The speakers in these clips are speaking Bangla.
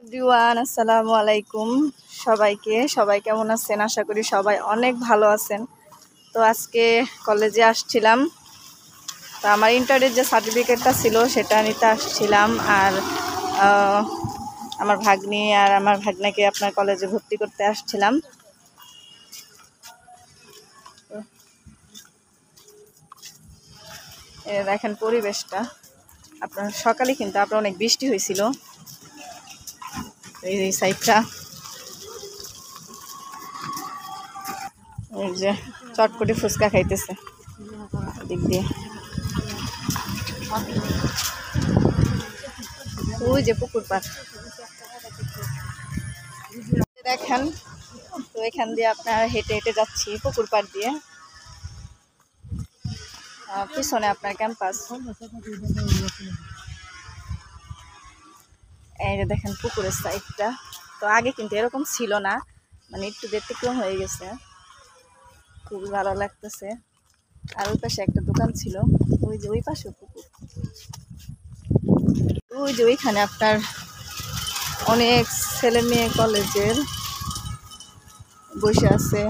এভরিওয়ান, আসসালামু আলাইকুম। সবাই কেমন আছেন? আশা করি সবাই অনেক ভালো আছেন। তো আজকে কলেজে আসছিলাম, তো আমার ইন্টারের যে সার্টিফিকেটটা ছিল সেটা নিতে আসছিলাম। আর আমার ভাগ্নি আর আমার ভাগ্নাকে আপনার কলেজে ভর্তি করতে আসছিলাম। দেখেন পরিবেশটা, আপনার সকালে কিন্তু আপনার অনেক বৃষ্টি হয়েছিল। এই সাইডটা, এই যে চটপটি ফুচকা খাইতেছে দিক দিয়ে। ওই যে পুকুর পাড় দেখেন, তো এখান দিয়ে আপনার হেঁটে হেঁটে যাচ্ছি পুকুর পাড় দিয়ে। পিছনে আপনার ক্যাম্পাস, এই যে দেখেন পুকুরের সাইডটা। তো আগে কিন্তু এরকম ছিল না, মানে একটু ব্যতিক্রম হয়ে গেছে, খুবই ভালো লাগতেছে। আর ওই পাশে একটা দোকান ছিল, ওই যে ওই পাশে পুকুর, ওই যে ওইখানে আপনার অনেক ছেলে মেয়ে কলেজের বসে আছে,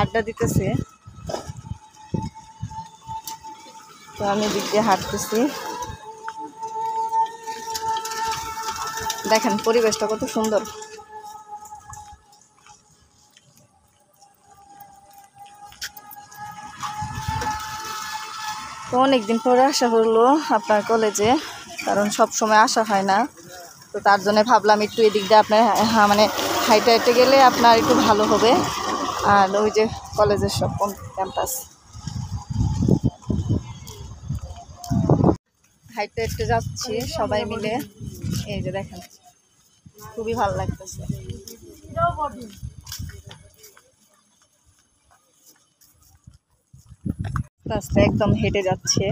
আড্ডা দিতেছে। তো আমি দিক দিয়ে হাঁটতেছি, দেখেন পরিবেশটা কত সুন্দর। তো অনেকদিন পরে আসা হলো আপনার কলেজে, কারণ সব সময় আসা হয় না। তো তার জন্য ভাবলাম একটু এদিক দিয়ে আপনার মানে হাইটে হাইটে গেলে আপনার একটু ভালো হবে। আর ওই যে কলেজের সব ক্যাম্পাস, হাইটে হাইটে যাচ্ছি সবাই মিলে। এই যে দেখেন খুবই ভালো লাগতেছে। রাস্তা একদম হেঁটে যাচ্ছে,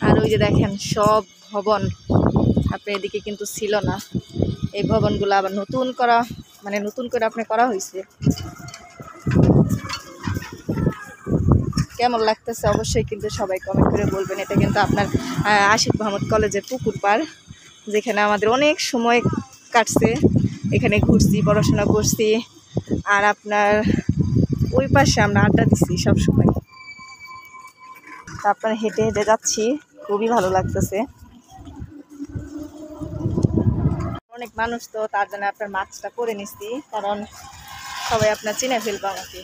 আর ওই যে দেখেন সব ভবন আপনার এদিকে কিন্তু ছিল না। এই ভবনগুলো আবার নতুন করা, মানে নতুন করে আপনি করা হয়েছে। কেমন লাগতেছে অবশ্যই কিন্তু সবাই কমেন্ট করে বলবেন। এটা কিন্তু আপনার আশিক মোহাম্মদ কলেজের পুকুর পাড়, যেখানে আমাদের অনেক সময় কাটছে, এখানে ঘুরছি, পড়াশোনা করছি। আর আপনার ওই পাশে আমরা আড্ডা দিচ্ছি সব সময়। আপনার হেঁটে হেঁটে যাচ্ছি, খুবই ভালো লাগতেছে। অনেক মানুষ, তো তার জন্য আপনার মাস্কটা পরে নিচ্ছি, কারণ সবাই আপনার চিনে ফেলবে আমাকে,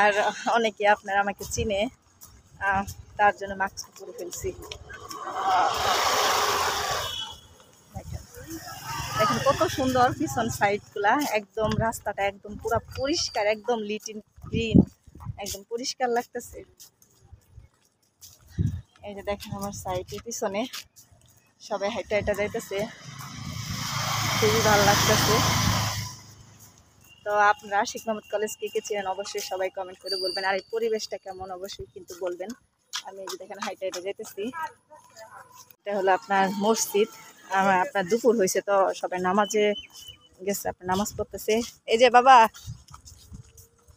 আর অনেকে আপনার আমাকে চিনে, তার জন্য মাস্কটা পরে ফেলছি। দেখেন কত সুন্দর পিছন সাইডগুলা, একদম রাস্তাটা একদম পুরো পরিষ্কার, একদম লিটিন গ্রিন, একদম পরিষ্কার লাগতেছে। এই যে দেখেন আমার সাইডের পিছনে সবাই হাইটা হাইটা যাইতেছে, খুবই ভালো লাগতেছে। তো আপনারা আশিক মোহাম্মদ কলেজ কে চেনেন অবশ্যই সবাই কমেন্ট করে বলবেন। আর এই পরিবেশটা কেমন অবশ্যই কিন্তু বলবেন। আমি এই যে দেখেন হাইটা হাইটা যেতেছি, এটা হলো আপনার মসজিদ। আপনার দুপুর হয়েছে, তো সবাই নামাজে গেছে, আপনার নামাজ পড়তেছে। এই যে বাবা,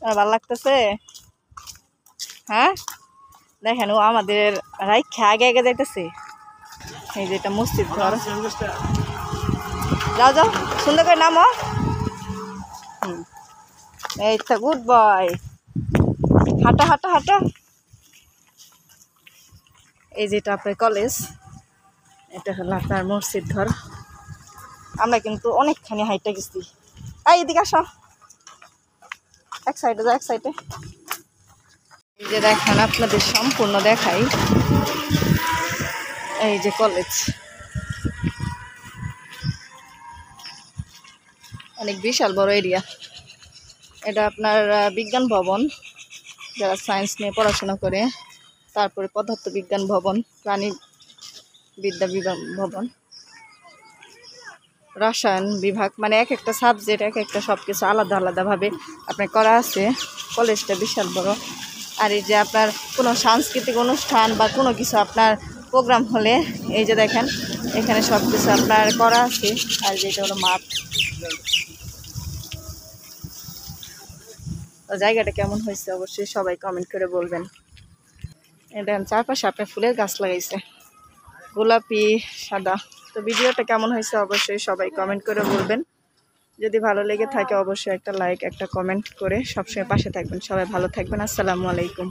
ভালো লাগতেছে? হ্যাঁ দেখেন, ও আমাদের রাইখা আগে আগে যাইতেছে। এই যে এটা মসজিদ ঘর, যাও যাও সুন্দর করে নামো। এই তো গুড বয়, হাঁটা হাঁটা হাঁটা। এই যেটা আপনার কলেজ, এটা হলো আপনার মসজিদ ঘর। আমরা কিন্তু অনেকখানি হাইটে গেছি। এই এদিকে আসো, এক সাইডে যাও, এক সাইডে। এই যে দেখেন আপনাদের সম্পূর্ণ দেখাই, এই যে কলেজ, অনেক বিশাল বড় এরিয়া। এটা আপনার বিজ্ঞান ভবন, যারা সায়েন্স নিয়ে পড়াশোনা করে, তারপরে পদার্থ বিজ্ঞান ভবন, প্রাণী বিদ্যা বিভাগ ভবন, রসায়ন বিভাগ, মানে এক একটা সাবজেক্ট, এক একটা সব কিছু আলাদা আলাদাভাবে আপনার করা আছে। কলেজটা বিশাল বড়। আর এই যে আপনার কোনো সাংস্কৃতিক অনুষ্ঠান বা কোনো কিছু আপনার প্রোগ্রাম হলে, এই যে দেখেন এখানে সব কিছু আপনার করা আছে। আর যেটা হলো মাঠ, তো জায়গাটা কেমন হয়েছে অবশ্যই সবাই কমেন্ট করে বলবেন। দেখেন চারপাশে আপনার ফুলের গাছ লাগাইছে, গোলাপি সাদা। তো ভিডিওটা কেমন হয়েছে অবশ্যই সবাই কমেন্ট করে বলবেন। যদি ভালো লেগে থাকে অবশ্যই একটা লাইক একটা কমেন্ট করে সবসময় পাশে থাকবেন। সবাই ভালো থাকবেন। আসসালামু আলাইকুম।